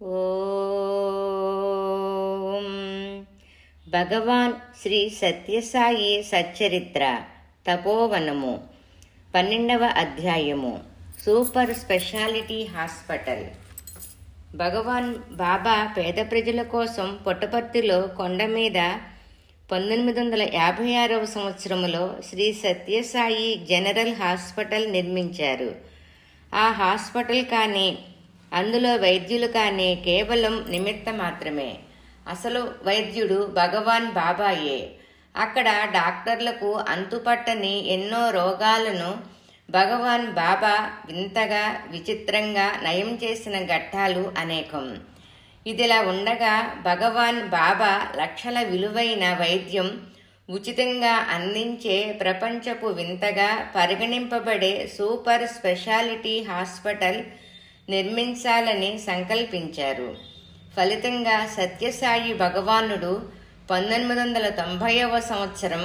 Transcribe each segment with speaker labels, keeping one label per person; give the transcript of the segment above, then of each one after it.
Speaker 1: ఓం భగవాన్ శ్రీ సత్యసాయి సచ్చరిత్ర తపోవనము 12వ అధ్యాయము super speciality hospital. భగవాన్ బాబా పేద ప్రజల కోసం పుట్టపర్తిలో కొండ మీద 1956వ సంవత్సరంలో శ్రీ సత్యసాయి జనరల్ హాస్పిటల్ నిర్మించారు. ఆ హాస్పిటల్ కానీ అందులో వైద్యులు కానీ కేవలం నిమిత్త మాత్రమే. అసలు వైద్యుడు భగవాన్ బాబాయే. అక్కడ డాక్టర్లకు అంతుపట్టని ఎన్నో రోగాలను భగవాన్ బాబా వింతగా విచిత్రంగా నయం చేసిన ఘట్టాలు అనేకం. ఇదిలా ఉండగా భగవాన్ బాబా లక్షల విలువైన వైద్యం ఉచితంగా అందించే ప్రపంచపు వింతగా పరిగణింపబడే సూపర్ స్పెషాలిటీ హాస్పిటల్ నిర్మించాలని సంకల్పించారు. ఫలితంగా సత్యసాయి భగవానుడు 1990వ సంవత్సరం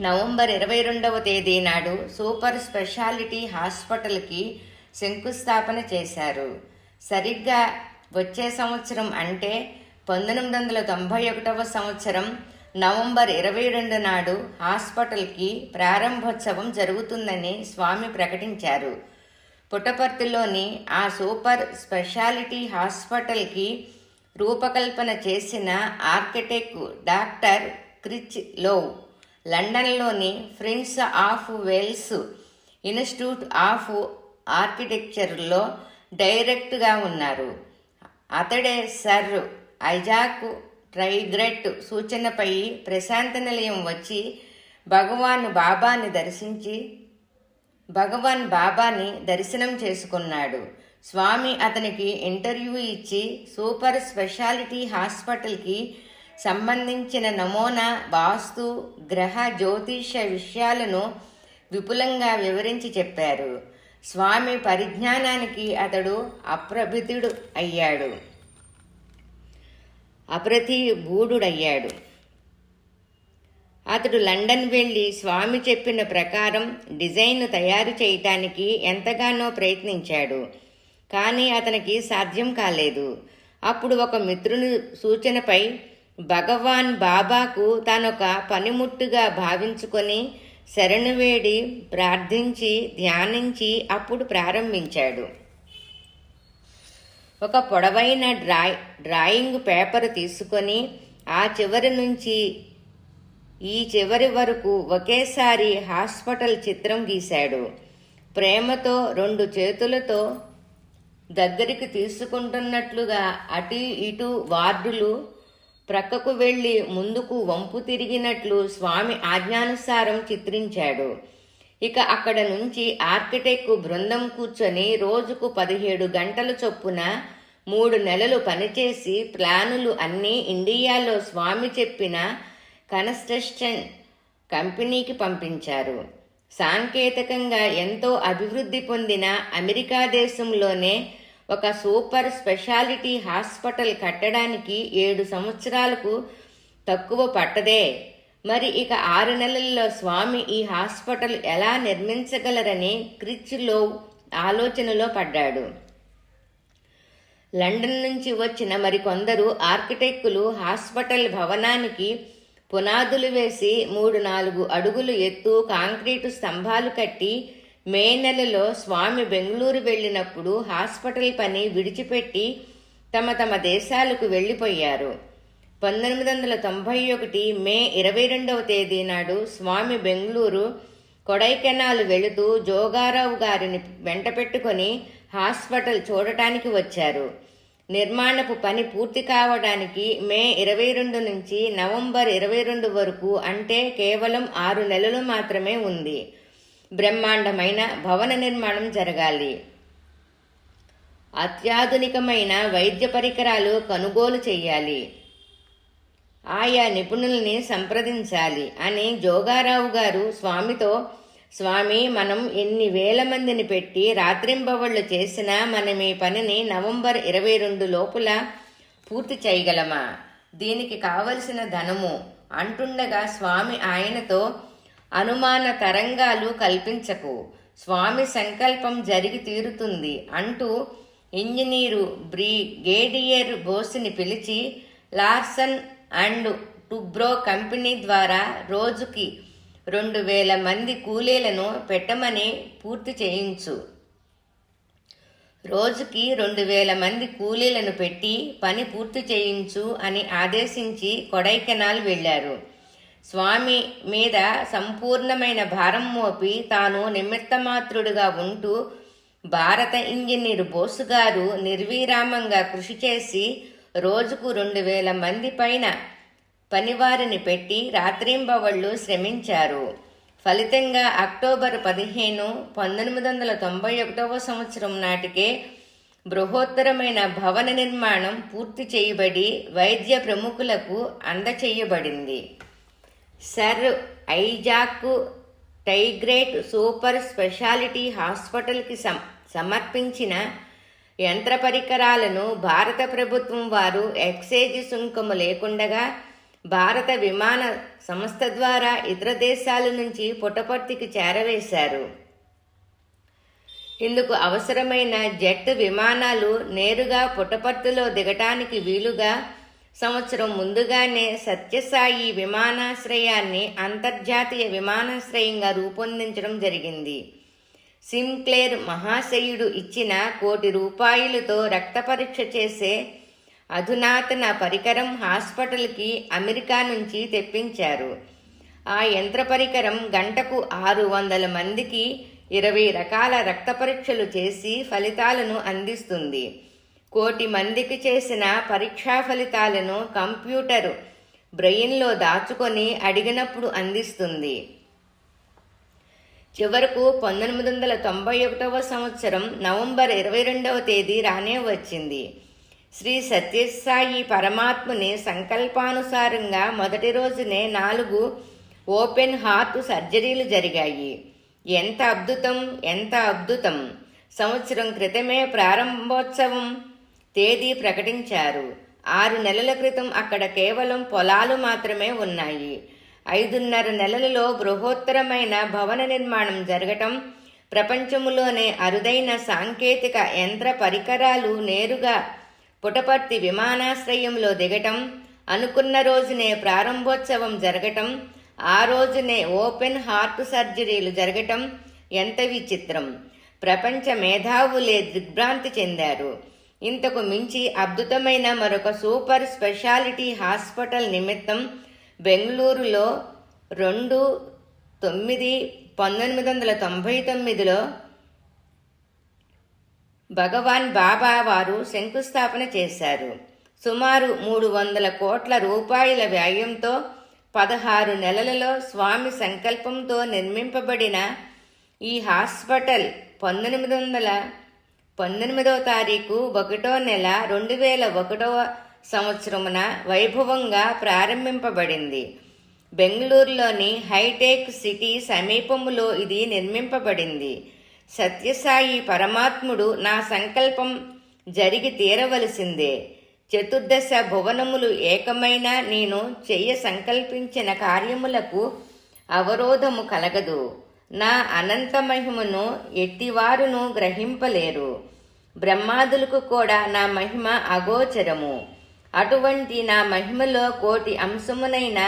Speaker 1: నవంబర్ 22వ తేదీ నాడు సూపర్ స్పెషాలిటీ హాస్పిటల్కి శంకుస్థాపన చేశారు. సరిగ్గా వచ్చే సంవత్సరం అంటే 1991వ సంవత్సరం నవంబర్ 22 నాడు హాస్పిటల్కి ప్రారంభోత్సవం జరుగుతుందని స్వామి ప్రకటించారు. పుట్టపర్తిలోని ఆ సూపర్ స్పెషాలిటీ హాస్పిటల్కి రూపకల్పన చేసిన ఆర్కిటెక్ట్ డాక్టర్ క్రిచ్ లోవ్ లండన్లోని prince of wales institute of ఆర్కిటెక్చర్లో డైరెక్ట్గా ఉన్నారు. అతడే సర్ ఐజాక్ ట్రైగ్రెట్ సూచనపై ప్రశాంత నిలయం వచ్చి భగవాన్ బాబాని దర్శనం చేసుకున్నాడు. స్వామి అతనికి ఇంటర్వ్యూ ఇచ్చి సూపర్ స్పెషాలిటీ హాస్పిటల్కి సంబంధించిన నమూనా, వాస్తు, గ్రహ జ్యోతిష విషయాలను విపులంగా వివరించి చెప్పారు. స్వామి పరిజ్ఞానానికి అతడు అప్రతిభూఢుడయ్యాడు. అతడు లండన్ వెళ్ళి స్వామి చెప్పిన ప్రకారం డిజైన్ తయారు చేయటానికి ఎంతగానో ప్రయత్నించాడు. కానీ అతనికి సాధ్యం కాలేదు. అప్పుడు ఒక మిత్రుని సూచనపై భగవాన్ బాబాకు తానొక పనిముట్టుగా భావించుకొని శరణు వేడి ప్రార్థించి ధ్యానించి అప్పుడు ప్రారంభించాడు. ఒక పొడవైన డ్రాయింగ్ పేపర్ తీసుకొని ఆ చివరి నుంచి ఈ చివరి వరకు ఒకేసారి హాస్పిటల్ చిత్రం గీశాడు. ప్రేమతో 2 చేతులతో దగ్గరికి తీసుకుంటున్నట్లుగా అటు ఇటు వార్డులు ప్రక్కకు వెళ్ళి ముందుకు వంపు తిరిగినట్లు స్వామి ఆజ్ఞానుసారం చిత్రించాడు. ఇక అక్కడ నుంచి ఆర్కిటెక్ట్ బృందం కూర్చొని రోజుకు 17 గంటల చొప్పున 3 నెలలు పనిచేసి ప్లానులు అన్నీ ఇండియాలో స్వామి చెప్పిన కన్స్ట్రక్షన్ కంపెనీకి పంపించారు. సాంకేతికంగా ఎంతో అభివృద్ధి పొందిన అమెరికా దేశంలోనే ఒక సూపర్ స్పెషాలిటీ హాస్పిటల్ కట్టడానికి 7 సంవత్సరాలకు తక్కువ పట్టదే. మరి ఇక 6 నెలల్లో స్వామి ఈ హాస్పిటల్ ఎలా నిర్మించగలరని క్రిచ్ లోవ్ ఆలోచనలో పడ్డాడు. లండన్ నుంచి వచ్చిన మరికొందరు ఆర్కిటెక్టులు హాస్పిటల్ భవనానికి పునాదులు వేసి 3-4 అడుగులు ఎత్తు కాంక్రీటు స్తంభాలు కట్టి మే నెలలో స్వామి బెంగళూరు వెళ్ళినప్పుడు హాస్పిటల్ పని విడిచిపెట్టి తమ దేశాలకు వెళ్ళిపోయారు. 1991 మే 22వ తేదీ నాడు స్వామి బెంగళూరు కొడైకెనాల్ వెళుతూ జోగారావు గారిని వెంట పెట్టుకొని హాస్పిటల్ చూడటానికి వచ్చారు. నిర్మాణపు పని పూర్తి కావడానికి మే 22 నుంచి నవంబర్ 22 వరకు అంటే కేవలం 6 నెలలు మాత్రమే ఉంది. బ్రహ్మాండమైన భవన నిర్మాణం జరగాలి. అత్యాధునికమైన వైద్య పరికరాలు కొనుగోలు చేయాలి. ఆయా నిపుణుల్ని సంప్రదించాలి అని జోగారావు గారు స్వామితో, స్వామి, మనం ఎన్ని వేల మందిని పెట్టి రాత్రింబవళ్లు చేసినా మనం ఈ పనిని నవంబర్ 22 లోపల పూర్తి చేయగలమా? దీనికి కావలసిన ధనము అంటుండగా స్వామి ఆయనతో, అనుమాన తరంగాలు కల్పించకు, స్వామి సంకల్పం జరిగి తీరుతుంది అంటూ ఇంజనీరు బ్రిగేడియర్ బోస్ని పిలిచి లార్సన్ అండ్ టుబ్రో కంపెనీ ద్వారా రోజుకి 2000 మంది కూలీలను పెట్టమని పూర్తి చేయించు. రోజుకి 2000 మంది కూలీలను పెట్టి పని పూర్తి చేయించు అని ఆదేశించి కొడైకెనాల్ వెళ్లారు. స్వామి మీద సంపూర్ణమైన భారం మోపి తాను నిమిత్తమాత్రుడుగా ఉంటూ భారత ఇంజనీరు బోసుగారు నిర్విరామంగా కృషి చేసి రోజుకు 2000 మంది పైన పనివారిని పెట్టి రాత్రింబవళ్లు శ్రమించారు. ఫలితంగా అక్టోబర్ 15, 1991 సంవత్సరం నాటికే బృహత్తరమైన భవన నిర్మాణం పూర్తి చేయబడి వైద్య ప్రముఖులకు అందచేయబడింది. సర్ ఐజాక్ టైగ్రేట్ సూపర్ స్పెషాలిటీ హాస్పిటల్కి సమర్పించిన యంత్ర పరికరాలను భారత ప్రభుత్వం వారు ఎక్సైజ్ సుంకము లేకుండగా భారత విమాన సంస్థ ద్వారా ఇతర దేశాల నుంచి పుట్టపర్తికి చేరవేశారు. ఇందుకు అవసరమైన జెట్ విమానాలు నేరుగా పుట్టపర్తిలో దిగటానికి వీలుగా సంవత్సరం ముందుగానే సత్యసాయి విమానాశ్రయాన్ని అంతర్జాతీయ విమానాశ్రయంగా రూపొందించడం జరిగింది. సిన్క్లేర్ మహాశయుడు ఇచ్చిన ₹1,00,00,000తో రక్త పరీక్ష చేసే అధునాతన పరికరం హాస్పిటల్కి అమెరికా నుంచి తెప్పించారు. ఆ యంత్ర పరికరం గంటకు 600 మందికి 20 రకాల రక్త పరీక్షలు చేసి ఫలితాలను అందిస్తుంది. 1,00,00,000 మందికి చేసిన పరీక్షా ఫలితాలను కంప్యూటర్ బ్రెయిన్లో దాచుకొని అడిగినప్పుడు అందిస్తుంది. చివరకు 1991 సంవత్సరం నవంబర్ 22వ తేదీ రానే వచ్చింది. శ్రీ సత్యసాయి పరమాత్ముని సంకల్పానుసారంగా మొదటి రోజునే 4 ఓపెన్ హార్ట్ సర్జరీలు జరిగాయి. ఎంత అద్భుతం, ఎంత అద్భుతం! సంవత్సరం క్రితమే ప్రారంభోత్సవం తేదీ ప్రకటించారు. 6 నెలల క్రితం అక్కడ కేవలం పొలాలు మాత్రమే ఉన్నాయి. 5.5 నెలలలో బృహత్తరమైన భవన నిర్మాణం జరగటం, ప్రపంచంలోనే అరుదైన సాంకేతిక యంత్ర పరికరాలు నేరుగా పుట్టపర్తి విమానాశ్రయంలో దిగటం, అనుకున్న రోజునే ప్రారంభోత్సవం జరగటం, ఆ రోజునే ఓపెన్ హార్ట్ సర్జరీలు జరగటం ఎంత విచిత్రం! ప్రపంచ మేధావులే దిగ్భ్రాంతి చెందారు. ఇంతకు మించి అద్భుతమైన మరొక సూపర్ స్పెషాలిటీ హాస్పిటల్ నిమిత్తం బెంగళూరులో 2/9/1999లో భగవాన్ బాబా వారు శంకుస్థాపన చేశారు. సుమారు 300 కోట్ల రూపాయల వ్యయంతో 16 నెలలలో స్వామి సంకల్పంతో నిర్మింపబడిన ఈ హాస్పిటల్ 19వ తారీఖు 1వ నెల 2001వ సంవత్సరమున వైభవంగా ప్రారంభింపబడింది. బెంగళూరులోని హైటెక్ సిటీ సమీపములో ఇది నిర్మింపబడింది. సత్యసాయి పరమాత్ముడు నా సంకల్పం జరిగి తీరవలసిందే. 14 భువనములు ఏకమైన నేను చెయ్య సంకల్పించిన కార్యములకు అవరోధము కలగదు. నా అనంత మహిమను ఎట్టివారును గ్రహింపలేరు. బ్రహ్మాదులకు కూడా నా మహిమ అగోచరము. అటువంటి నా మహిమలో 1,00,00,000 అంశమునైన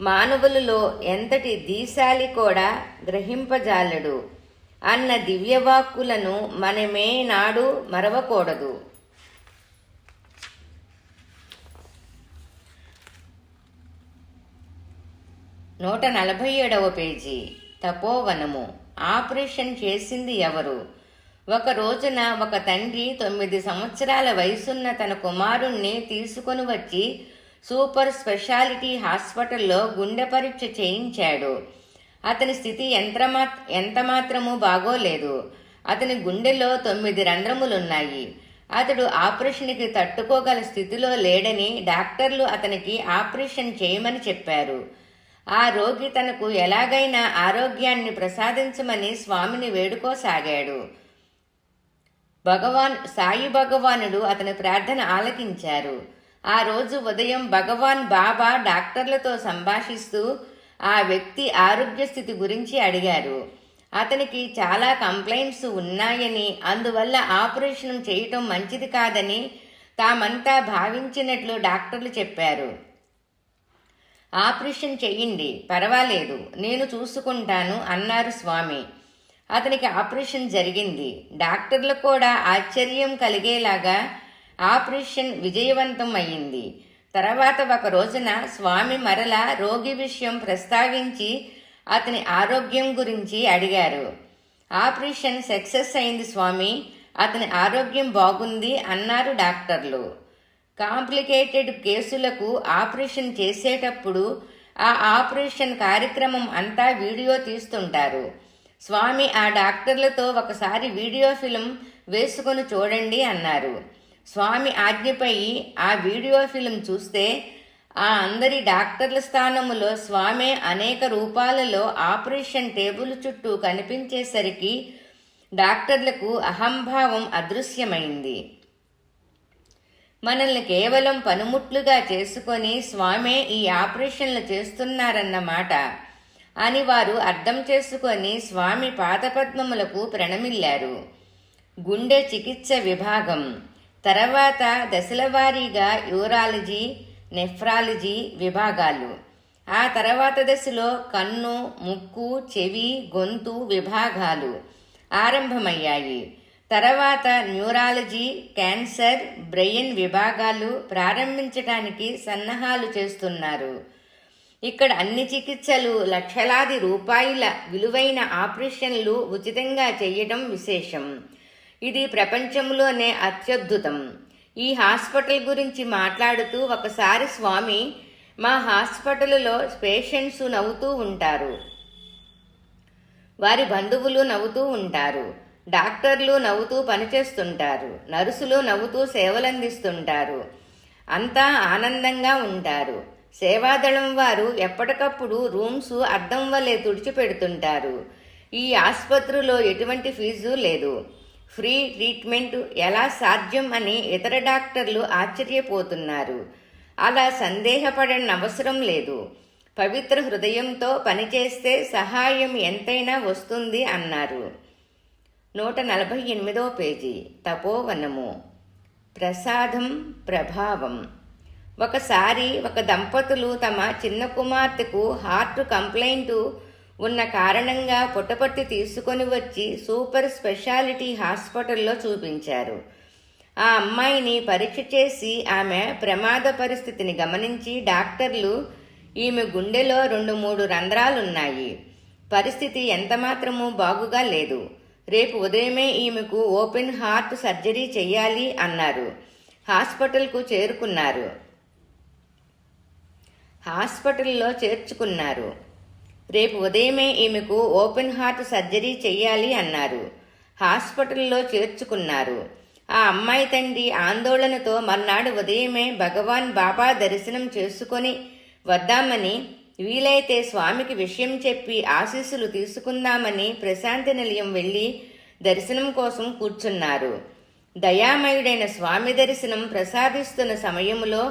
Speaker 1: మానవులలో ఎంతటి దీశాలి కూడా గ్రహింపజాలడు అన్న దివ్యవాక్కులను మనమే నాడు మరవకూడదు. 147వ పేజీ. తపోవనము. ఆపరేషన్ చేసింది ఎవరు? ఒక రోజున ఒక తండ్రి 9 సంవత్సరాల వయసున్న తన కుమారుణ్ణి తీసుకొని వచ్చి సూపర్ స్పెషాలిటీ హాస్పిటల్లో గుండె పరీక్ష చేయించాడు. అతని స్థితి ఎంతమాత్రమూ బాగోలేదు. అతని గుండెలో 9 రంధ్రములున్నాయి. అతడు ఆపరేషన్కి తట్టుకోగల స్థితిలో లేడని డాక్టర్లు అతనికి ఆపరేషన్ చేయమని చెప్పారు. ఆ రోగి తనకు ఎలాగైనా ఆరోగ్యాన్ని ప్రసాదించమని స్వామిని వేడుకోసాగాడు. సాయి భగవానుడు అతని ప్రార్థన ఆలకించారు. ఆ రోజు ఉదయం భగవాన్ బాబా డాక్టర్లతో సంభాషిస్తూ ఆ వ్యక్తి ఆరోగ్య స్థితి గురించి అడిగారు. అతనికి చాలా కంప్లైంట్స్ ఉన్నాయని, అందువల్ల ఆపరేషన్ చేయటం మంచిది కాదని తామంతా భావించినట్లు డాక్టర్లు చెప్పారు. ఆపరేషన్ చెయ్యండి, పర్వాలేదు, నేను చూసుకుంటాను అన్నారు స్వామి. అతనికి ఆపరేషన్ జరిగింది. డాక్టర్లు కూడా ఆశ్చర్యం కలిగేలాగా ఆపరేషన్ విజయవంతం అయ్యింది. తర్వాత ఒక రోజున స్వామి మరలా రోగి విషయం ప్రస్తావించి అతని ఆరోగ్యం గురించి అడిగారు. ఆపరేషన్ సక్సెస్ అయింది స్వామి, అతని ఆరోగ్యం బాగుంది అన్నారు డాక్టర్లు. కాంప్లికేటెడ్ కేసులకు ఆపరేషన్ చేసేటప్పుడు ఆ ఆపరేషన్ కార్యక్రమం అంతా వీడియో తీస్తుంటారు. స్వామి ఆ డాక్టర్లతో ఒకసారి వీడియో ఫిల్మ్ వేసుకొని చూడండి అన్నారు. స్వామి ఆజ్ఞపై ఆ వీడియో ఫిల్మ్ చూస్తే ఆ అందరి డాక్టర్ల స్థానములో స్వామి అనేక రూపాలలో ఆపరేషన్ టేబుల్ చుట్టూ కనిపించేసరికి డాక్టర్లకు అహంభావం అదృశ్యమైంది. మనల్ని కేవలం పనిముట్లుగా చేసుకొని స్వామే ఈ ఆపరేషన్లు చేస్తున్నారన్నమాట అని వారు అర్థం చేసుకొని స్వామి పాదపద్మములకు ప్రణమిల్లారు. గుండె చికిత్స విభాగం తర్వాత దశలవారీగా యూరాలజీ, నెఫ్రాలజీ విభాగాలు. ఆ తర్వాత దశలో కన్ను, ముక్కు, చెవి, గొంతు విభాగాలు ఆరంభమయ్యాయి. తర్వాత న్యూరాలజీ, క్యాన్సర్, బ్రెయిన్ విభాగాలు ప్రారంభించడానికి సన్నాహాలు చేస్తున్నారు. ఇక్కడ అన్ని చికిత్సలు, లక్షలాది రూపాయల విలువైన ఆపరేషన్లు ఉచితంగా చేయడం విశేషం. ఇది ప్రపంచంలోనే అత్యద్భుతం. ఈ హాస్పిటల్ గురించి మాట్లాడుతూ ఒకసారి స్వామి, మా హాస్పిటల్లో పేషెంట్స్ నవ్వుతూ ఉంటారు, వారి బంధువులు నవ్వుతూ ఉంటారు, డాక్టర్లు నవ్వుతూ పనిచేస్తుంటారు, నర్సులు నవ్వుతూ సేవలందిస్తుంటారు, అంతా ఆనందంగా ఉంటారు. సేవాదళం వారు ఎప్పటికప్పుడు రూమ్స్ అద్దం వలె తుడిచిపెడుతుంటారు. ఈ ఆసుపత్రిలో ఎటువంటి ఫీజు లేదు. ఫ్రీ ట్రీట్మెంట్ ఎలా సాధ్యం అని ఇతర డాక్టర్లు ఆశ్చర్యపోతున్నారు. అలా సందేహపడనవసరం లేదు. పవిత్ర హృదయంతో పనిచేస్తే సహాయం ఎంతైనా వస్తుంది అన్నారు. 148వ పేజీ. తపోవనము. ప్రసాదం ప్రభావం. ఒకసారి ఒక దంపతులు తమ చిన్న కుమార్తెకు హార్ట్ కంప్లైంట్ ఉన్న కారణంగా పుట్టపర్తి తీసుకొని వచ్చి సూపర్ స్పెషాలిటీ హాస్పిటల్లో చూపించారు. ఆ అమ్మాయిని పరీక్ష చేసి ఆమె ప్రమాద పరిస్థితిని గమనించి డాక్టర్లు, ఈమె గుండెలో 2-3 రంధ్రాలున్నాయి, పరిస్థితి ఎంతమాత్రమూ బాగుగా లేదు, రేపు ఉదయమే ఈమెకు ఓపెన్ హార్ట్ సర్జరీ చెయ్యాలి అన్నారు. హాస్పిటల్లో చేర్చుకున్నారు. రేపు ఉదయమే ఈమెకు ఓపెన్ హార్ట్ సర్జరీ చెయ్యాలి అన్నారు. హాస్పిటల్లో చేర్చుకున్నారు. ఆ అమ్మాయి తండ్రి ఆందోళనతో మర్నాడు ఉదయమే భగవాన్ బాబా దర్శనం చేసుకొని వద్దామని, వీలైతే స్వామికి విషయం చెప్పి ఆశీస్సులు తీసుకుందామని ప్రశాంతి నిలయం వెళ్ళి దర్శనం కోసం కూర్చున్నారు. దయామయుడైన స్వామి దర్శనం ప్రసాదిస్తున్న సమయంలో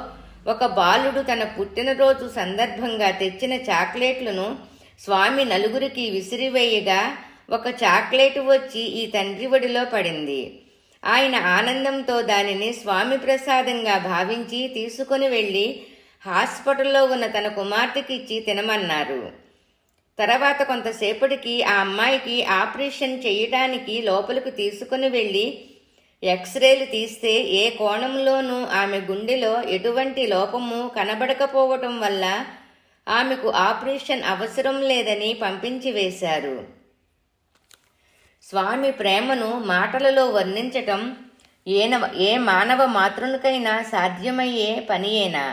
Speaker 1: ఒక బాలుడు తన పుట్టినరోజు సందర్భంగా తెచ్చిన చాక్లెట్లను స్వామి నలుగురికి విసిరివేయగా ఒక చాక్లెట్ వచ్చి ఈ తండ్రి ఒడిలో పడింది. ఆయన ఆనందంతో దానిని స్వామి ప్రసాదంగా భావించి తీసుకుని వెళ్ళి హాస్పిటల్లో ఉన్న తన కుమార్తెకి ఇచ్చి తినమన్నారు. తర్వాత కొంతసేపటికి ఆ అమ్మాయికి ఆపరేషన్ చేయటానికి లోపలికి తీసుకుని వెళ్ళి ఎక్స్రేలు తీస్తే ఏ కోణంలోనూ ఆమె గుండెలో ఎటువంటి లోపము కనబడకపోవటం వల్ల ఆమెకు ఆపరేషన్ అవసరం లేదని పంపించి వేశారు. స్వామి ప్రేమను మాటలలో వర్ణించటం ఏ మానవ మాతృనికైనా సాధ్యమయ్యే పనియేనా?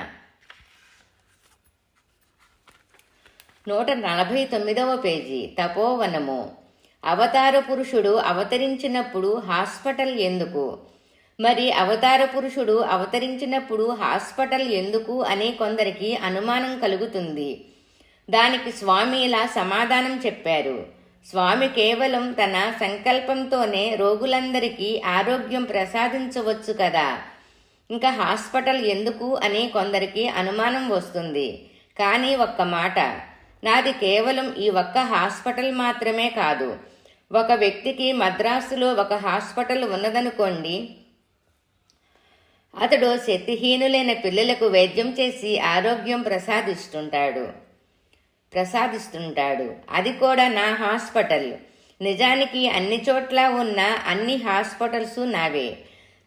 Speaker 1: 149వ పేజీ. తపోవనము. అవతార పురుషుడు అవతరించినప్పుడు హాస్పిటల్ ఎందుకు? మరి అవతార పురుషుడు అవతరించినప్పుడు హాస్పిటల్ ఎందుకు అని కొందరికి అనుమానం కలుగుతుంది. దానికి స్వామి ఇలా సమాధానం చెప్పారు. స్వామి కేవలం తన సంకల్పంతోనే రోగులందరికీ ఆరోగ్యం ప్రసాదించవచ్చు కదా, ఇంకా హాస్పిటల్ ఎందుకు అని కొందరికి అనుమానం వస్తుంది. కానీ ఒక్క మాట, నాది కేవలం ఈ ఒక్క హాస్పిటల్ మాత్రమే కాదు, ఒక వ్యక్తికి మద్రాసులో ఒక హాస్పిటల్ ఉన్నదనుకోండి. అతడు శక్తిహీనులైన పిల్లలకు వైద్యం చేసి ఆరోగ్యం ప్రసాదిస్తుంటాడు. అది కూడా నా హాస్పిటల్. నిజానికి అన్ని చోట్ల ఉన్న అన్ని హాస్పిటల్స్ నావే.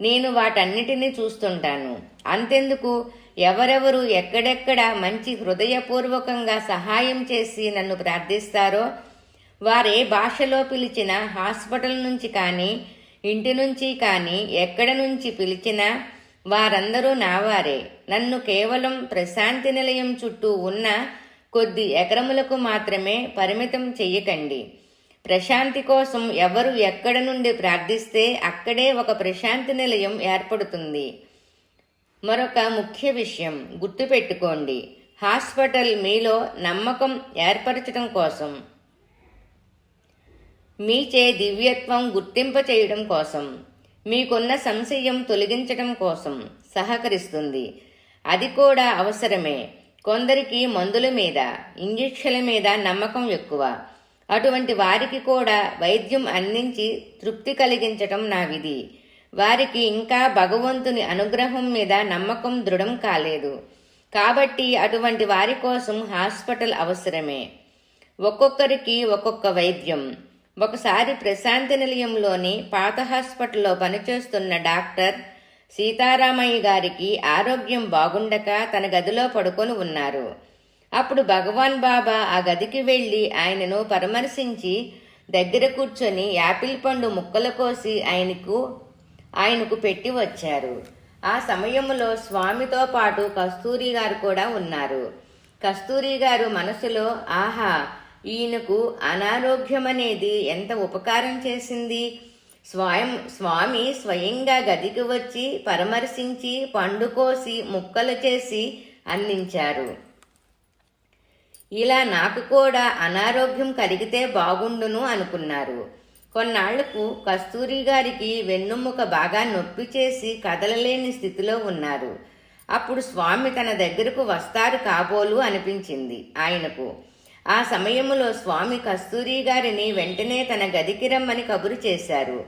Speaker 1: నేను వాటన్నిటినీ చూస్తుంటాను. అంతెందుకు, ఎవరెవరు ఎక్కడెక్కడ మంచి హృదయపూర్వకంగా సహాయం చేసి నన్ను ప్రార్థిస్తారో వారే భాషలో పిలిచిన హాస్పిటల్ నుంచి కానీ, ఇంటి నుంచి కానీ, ఎక్కడ నుంచి పిలిచినా వారందరూ నావారే. నన్ను కేవలం ప్రశాంతి నిలయం చుట్టూ ఉన్న కొద్ది ఎకరములకు మాత్రమే పరిమితం చెయ్యకండి. ప్రశాంతి కోసం ఎవరు ఎక్కడ నుండి ప్రార్థిస్తే అక్కడే ఒక ప్రశాంతి నిలయం ఏర్పడుతుంది. మరొక ముఖ్య విషయం గుర్తుపెట్టుకోండి. హాస్పిటల్ మీలో నమ్మకం ఏర్పరచడం కోసం, మీచే దివ్యత్వం గుర్తింప చేయడం కోసం, మీకున్న సంశయం తొలగించడం కోసం సహకరిస్తుంది. అది కూడా అవసరమే. కొందరికి మందుల మీద, ఇంజెక్షన్ల మీద నమ్మకం ఎక్కువ. అటువంటి వారికి కూడా వైద్యం అందించి తృప్తి కలిగించటం నా విధి. వారికి ఇంకా భగవంతుని అనుగ్రహం మీద నమ్మకం దృఢం కాలేదు. కాబట్టి అటువంటి వారి కోసం హాస్పిటల్ అవసరమే. ఒక్కొక్కరికి ఒక్కొక్క వైద్యం. ఒకసారి ప్రశాంతి నిలయంలోని పాత హాస్పిటల్లో పనిచేస్తున్న డాక్టర్ సీతారామయ్య గారికి ఆరోగ్యం బాగుండక తన గదిలో పడుకొని ఉన్నారు. అప్పుడు భగవాన్ బాబా ఆ గదికి వెళ్లి ఆయనను పరామర్శించి దగ్గర కూర్చొని యాపిల్ పండు ముక్కలు కోసి ఆయనకు పెట్టి వచ్చారు. ఆ సమయంలో స్వామితో పాటు కస్తూరి గారు కూడా ఉన్నారు. కస్తూరి గారు మనసులో, ఆహా, ఈయనకు అనారోగ్యమనేది ఎంత ఉపకారం చేసింది. స్వామి స్వయంగా గదికి వచ్చి పరామర్శించి పండు కోసి ముక్కలు చేసి అందించారు. ఇలా నాకు కూడా అనారోగ్యం కలిగితే బాగుండును అనుకున్నారు. కొన్నాళ్లకు కస్తూరి గారికి వెన్నుముక బాగా నొప్పి చేసి కదలలేని స్థితిలో ఉన్నారు. అప్పుడు స్వామి తన దగ్గరకు వస్తారు కాబోలు అనిపించింది ఆయనకు. ఆ సమయంలో స్వామి కస్తూరి గారిని వెంటనే తన గదికి రమ్మని కబురు చేశారు.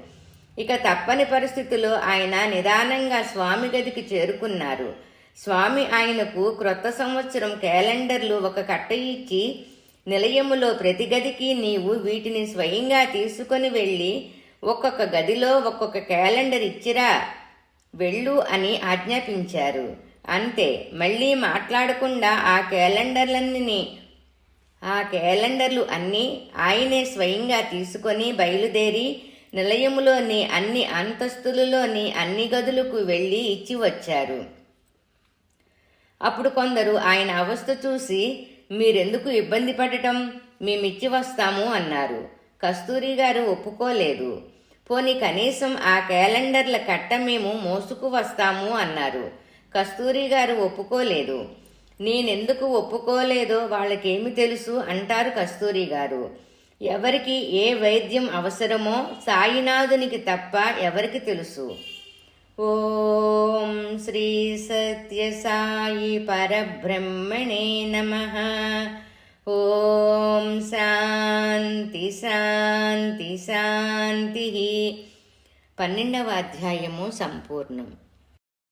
Speaker 1: ఇక తప్పని పరిస్థితిలో ఆయన నిదానంగా స్వామి గదికి చేరుకున్నారు. స్వామి ఆయనకు క్రొత్త సంవత్సరం క్యాలెండర్లు ఒక కట్ట ఇచ్చి, నిలయములో ప్రతి గదికి నీవు వీటిని స్వయంగా తీసుకొని వెళ్ళి ఒక్కొక్క గదిలో ఒక్కొక్క క్యాలెండర్ ఇచ్చిరా వెళ్ళు అని ఆజ్ఞాపించారు. అంతే, మళ్ళీ మాట్లాడకుండా ఆ క్యాలెండర్లు అన్నీ ఆయనే స్వయంగా తీసుకొని బయలుదేరి నిలయములోని అన్ని అంతస్తులలోని అన్ని గదులకు వెళ్ళి ఇచ్చి వచ్చారు. అప్పుడు కొందరు ఆయన అవస్థ చూసి, మీరెందుకు ఇబ్బంది పడటం, మేమిచ్చి వస్తాము అన్నారు. కస్తూరి గారు ఒప్పుకోలేదు. పోనీ కనీసం ఆ క్యాలెండర్ల కట్ట మేము మోసుకు వస్తాము అన్నారు. కస్తూరి గారు ఒప్పుకోలేదు. నేనెందుకు ఒప్పుకోలేదో వాళ్ళకేమి తెలుసు అంటారు కస్తూరి గారు. ఎవరికి ఏ వైద్యం అవసరమో సాయినాథునికి తప్ప ఎవరికి తెలుసు. ఓం శ్రీ సత్య సాయి పరబ్రహ్మణే నమః. ఓం శాంతి శాంతి శాంతి. 12వ అధ్యాయము సంపూర్ణం.